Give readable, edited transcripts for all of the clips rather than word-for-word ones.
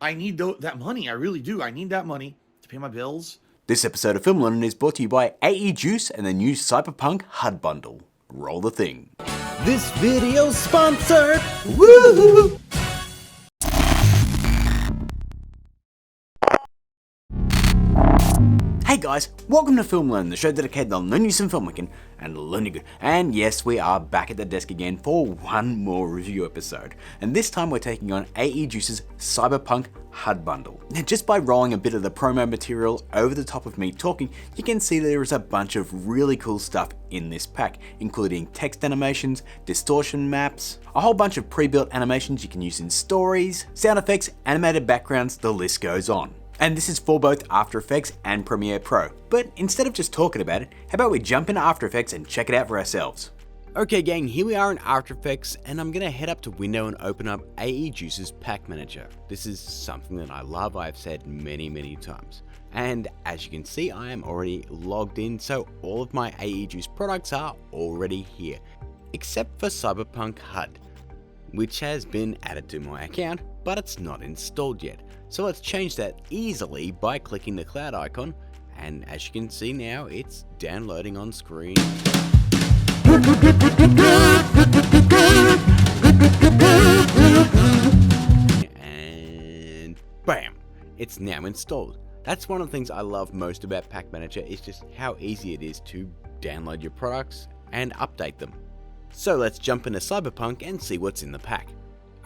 I need that money. I really do. I need that money to pay my bills. This episode of Film London is brought to you by AE Juice and the new Cyberpunk HUD bundle. Roll the thing. This video's sponsored. Woo! Hey guys, welcome to Film Learn, the show dedicated to learning some filmmaking and learning good. And yes, we are back at the desk again for one more review episode. And this time we're taking on AE Juice's Cyberpunk HUD bundle. Now, just by rolling a bit of the promo material over the top of me talking, you can see there is a bunch of really cool stuff in this pack, including text animations, distortion maps, a whole bunch of pre-built animations you can use in stories, sound effects, animated backgrounds, the list goes on. And this is for both After Effects and Premiere Pro. But instead of just talking about it, how about we jump into After Effects and check it out for ourselves? Okay gang, here we are in After Effects, and I'm gonna head up to Window and open up AE Juice's Pack Manager. This is something that I love, I've said many times. And as you can see, I am already logged in, so all of my AE Juice products are already here, except for Cyberpunk HUD, which has been added to my account, but it's not installed yet. So let's change that easily by clicking the cloud icon, and as you can see now, it's downloading on screen. And bam! It's now installed. That's one of the things I love most about Pack Manager, is just how easy it is to download your products and update them. So let's jump into Cyberpunk and see what's in the pack.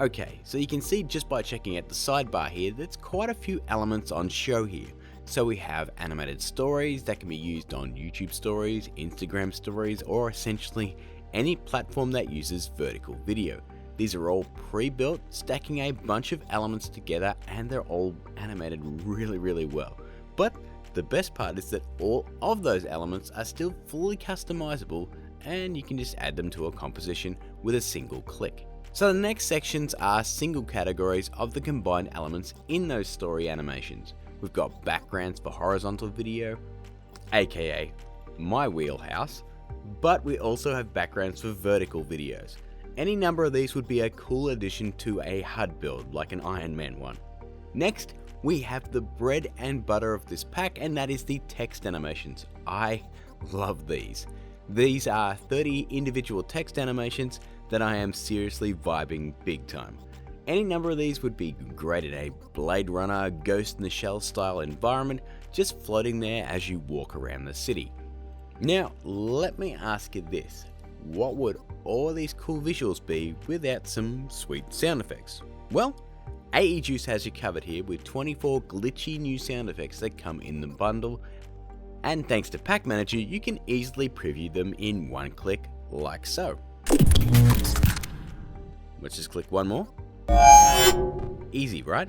Okay, so you can see just by checking out the sidebar here, there's quite a few elements on show here. So we have animated stories that can be used on YouTube stories, Instagram stories, or essentially any platform that uses vertical video. These are all pre-built, stacking a bunch of elements together, and they're all animated really well. But the best part is that all of those elements are still fully customizable, and you can just add them to a composition with a single click. So the next sections are single categories of the combined elements in those story animations. We've got backgrounds for horizontal video, aka my wheelhouse, but we also have backgrounds for vertical videos. Any number of these would be a cool addition to a HUD build, like an Iron Man one. Next, we have the bread and butter of this pack, and that is the text animations. I love these. These are 30 individual text animations that I am seriously vibing big time. Any number of these would be great in a Blade Runner, Ghost in the Shell style environment, just floating there as you walk around the city. Now, let me ask you this. What would all these cool visuals be without some sweet sound effects? Well, AE Juice has you covered here with 24 glitchy new sound effects that come in the bundle, and thanks to Pack Manager, you can easily preview them in one click, like so. Let's just click one more. Easy, right?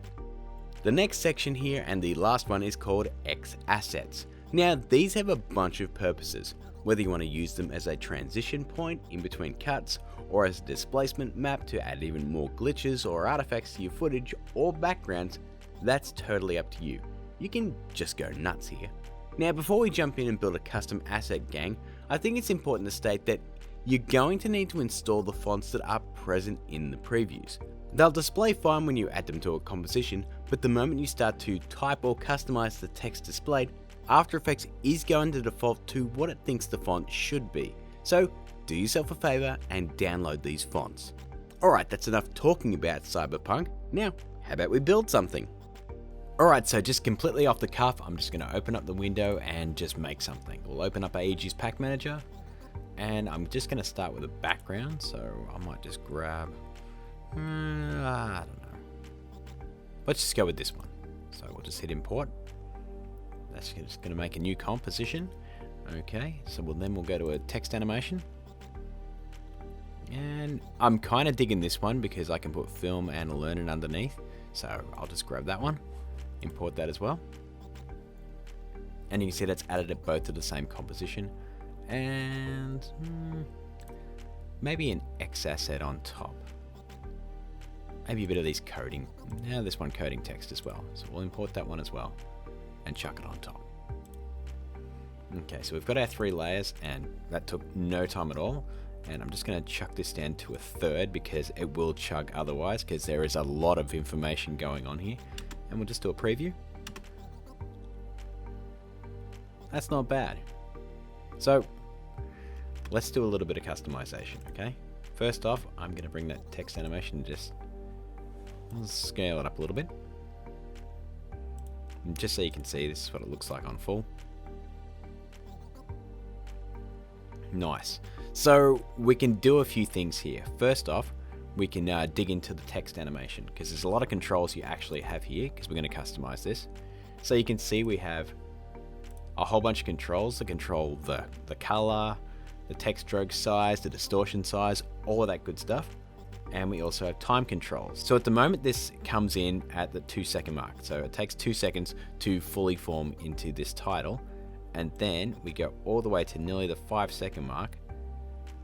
The next section here, and the last one, is called X Assets. Now, these have a bunch of purposes, whether you want to use them as a transition point in between cuts, or as a displacement map to add even more glitches or artifacts to your footage or backgrounds, that's totally up to you. You can just go nuts here. Now, before we jump in and build a custom asset gang, I think it's important to state that you're going to need to install the fonts that are present in the previews. They'll display fine when you add them to a composition, but the moment you start to type or customize the text displayed, After Effects is going to default to what it thinks the font should be. So do yourself a favor and download these fonts. Alright, that's enough talking about Cyberpunk. Now, how about we build something? Alright, so just completely off the cuff, I'm just going to open up the window and just make something. We'll open up AE Juice Pack Manager, and I'm just going to start with a background, so I might just grab, I don't know. Let's just go with this one. So we'll just hit import. That's just going to make a new composition. Okay, so then we'll go to a text animation. And I'm kind of digging this one because I can put film and learning underneath. So I'll just grab that one, import that as well. And you can see that's added it both to the same composition. And maybe an X asset on top. Maybe a bit of these coding. Now this one coding text as well. So we'll import that one as well and chuck it on top. Okay, so we've got our 3 layers, and that took no time at all. And I'm just going to chuck this down to a third because it will chug otherwise, because there is a lot of information going on here. and we'll just do a preview. That's not bad. So let's do a little bit of customization, okay? First off, I'm going to bring that text animation and just scale it up a little bit. And just so you can see, this is what it looks like on full. Nice. So we can do a few things here. First off, we can dig into the text animation, because there's a lot of controls you actually have here, because we're going to customize this. So you can see we have a whole bunch of controls that control the color, the text stroke size, the distortion size, all of that good stuff. And we also have time controls. So at the moment this comes in at the 2-second mark. So it takes 2 seconds to fully form into this title. And then we go all the way to nearly the 5-second mark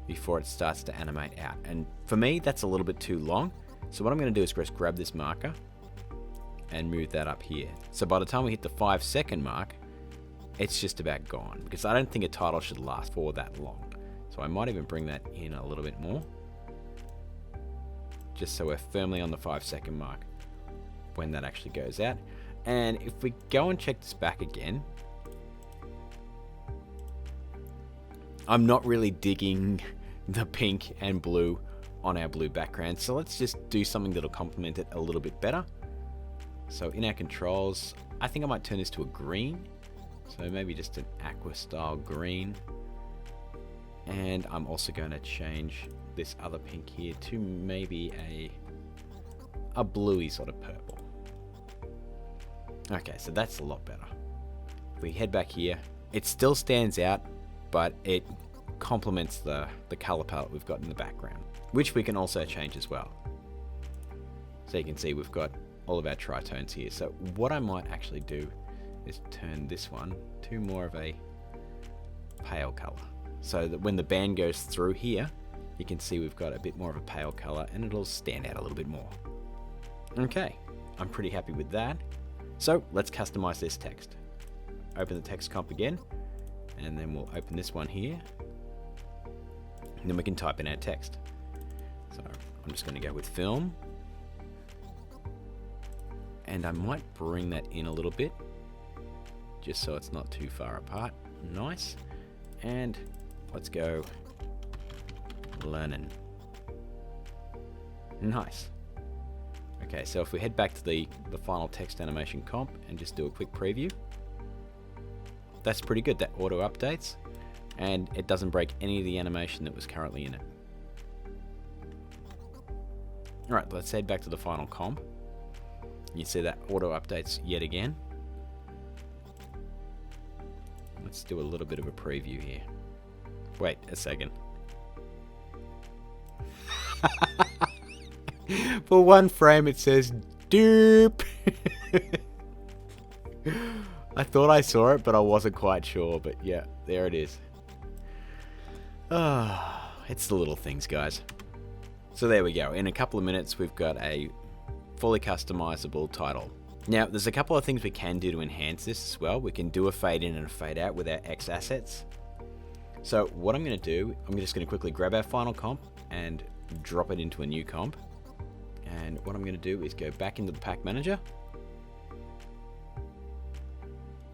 before it starts to animate out. And for me, that's a little bit too long. So what I'm going to do is just grab this marker and move that up here. So by the time we hit the 5-second mark, it's just about gone, because I don't think a title should last for that long. So I might even bring that in a little bit more, just so we're firmly on the 5-second mark when that actually goes out. And if we go and check this back again, I'm not really digging the pink and blue on our blue background, so let's just do something that'll complement it a little bit better. So in our controls, I think I might turn this to a green, so maybe just an aqua style green. And I'm also going to change this other pink here to maybe a bluey sort of purple. Okay, so that's a lot better. If we head back here, it still stands out, but it complements the color palette we've got in the background, which we can also change as well. So you can see we've got all of our tritones here. So what I might actually do is turn this one to more of a pale color, so that when the band goes through here, you can see we've got a bit more of a pale color and it'll stand out a little bit more. Okay, I'm pretty happy with that. So let's customize this text. Open the text comp again, and then we'll open this one here, and then we can type in our text. So I'm just going to go with film, and I might bring that in a little bit just so it's not too far apart. Nice. And let's go learning. Nice. Okay, so if we head back to the final text animation comp and just do a quick preview, that's pretty good. That auto updates and it doesn't break any of the animation that was currently in it. Alright, let's head back to the final comp. You see that auto updates yet again. Let's do a little bit of a preview here. Wait a second. For one frame it says dupe. I thought I saw it, but I wasn't quite sure. But yeah, there it is. It's the little things, guys. So there we go. In a couple of minutes, we've got a fully customizable title. Now, there's a couple of things we can do to enhance this as well. We can do a fade in and a fade out with our X assets. So what I'm going to do, I'm just going to quickly grab our final comp and drop it into a new comp. And what I'm going to do is go back into the pack manager.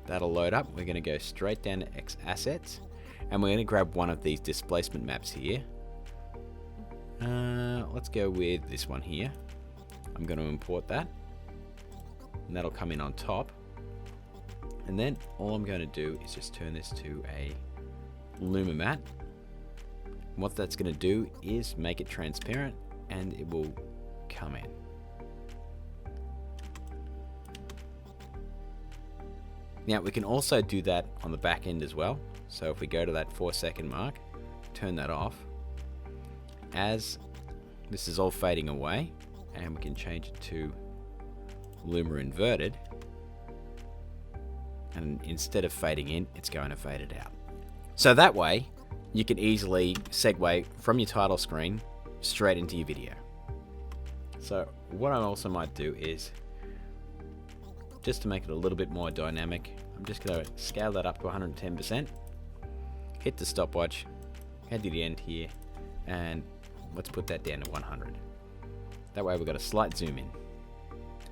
That'll load up. We're going to go straight down to X assets, and we're going to grab one of these displacement maps here. Let's go with this one here. I'm going to import that, and that'll come in on top. And then all I'm going to do is just turn this to a Luma matte. And what that's going to do is make it transparent, and it will come in. Now we can also do that on the back end as well. So if we go to that 4-second mark, turn that off, as this is all fading away, and we can change it to Luma inverted, and instead of fading in, it's going to fade it out. So that way you can easily segue from your title screen straight into your video. So what I also might do is, just to make it a little bit more dynamic, I'm just going to scale that up to 110%, hit the stopwatch, head to the end here, and let's put that down to 100. That way we've got a slight zoom in.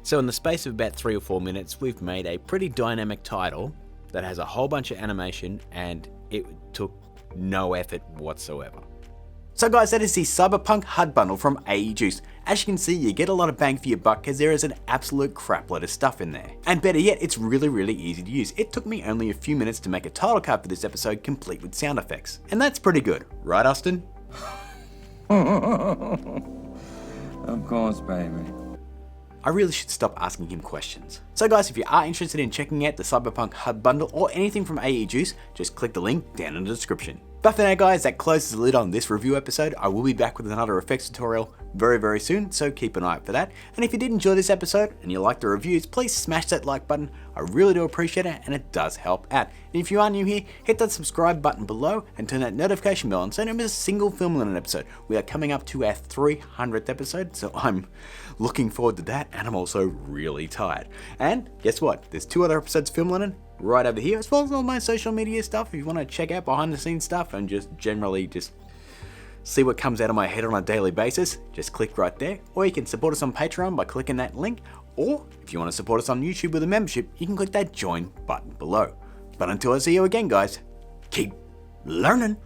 So in the space of about 3 or 4 minutes, we've made a pretty dynamic title that has a whole bunch of animation, and it took no effort whatsoever. So guys, that is the Cyberpunk HUD bundle from AEJuice. As you can see, you get a lot of bang for your buck because there is an absolute crapload of stuff in there. And better yet, it's really easy to use. It took me only a few minutes to make a title card for this episode complete with sound effects. And that's pretty good, right Austin? Of course, baby. I really should stop asking him questions. So guys, if you are interested in checking out the Cyberpunk HUD bundle or anything from AEJuice, just click the link down in the description. But for now guys, that closes the lid on this review episode. I will be back with another effects tutorial very soon, so keep an eye out for that. And if you did enjoy this episode and you like the reviews, please smash that like button. I really do appreciate it, and it does help out. And if you are new here, hit that subscribe button below and turn that notification bell on so you don't miss a single Film Linen episode. We are coming up to our 300th episode, so I'm looking forward to that, and I'm also really tired. And guess what? There's 2 other episodes of Film Linen right over here, as well as all my social media stuff. If you want to check out behind the scenes stuff and just generally just see what comes out of my head on a daily basis, just click right there. Or you can support us on Patreon by clicking that link. Or if you want to support us on YouTube with a membership, you can click that join button below. But until I see you again guys, keep learning.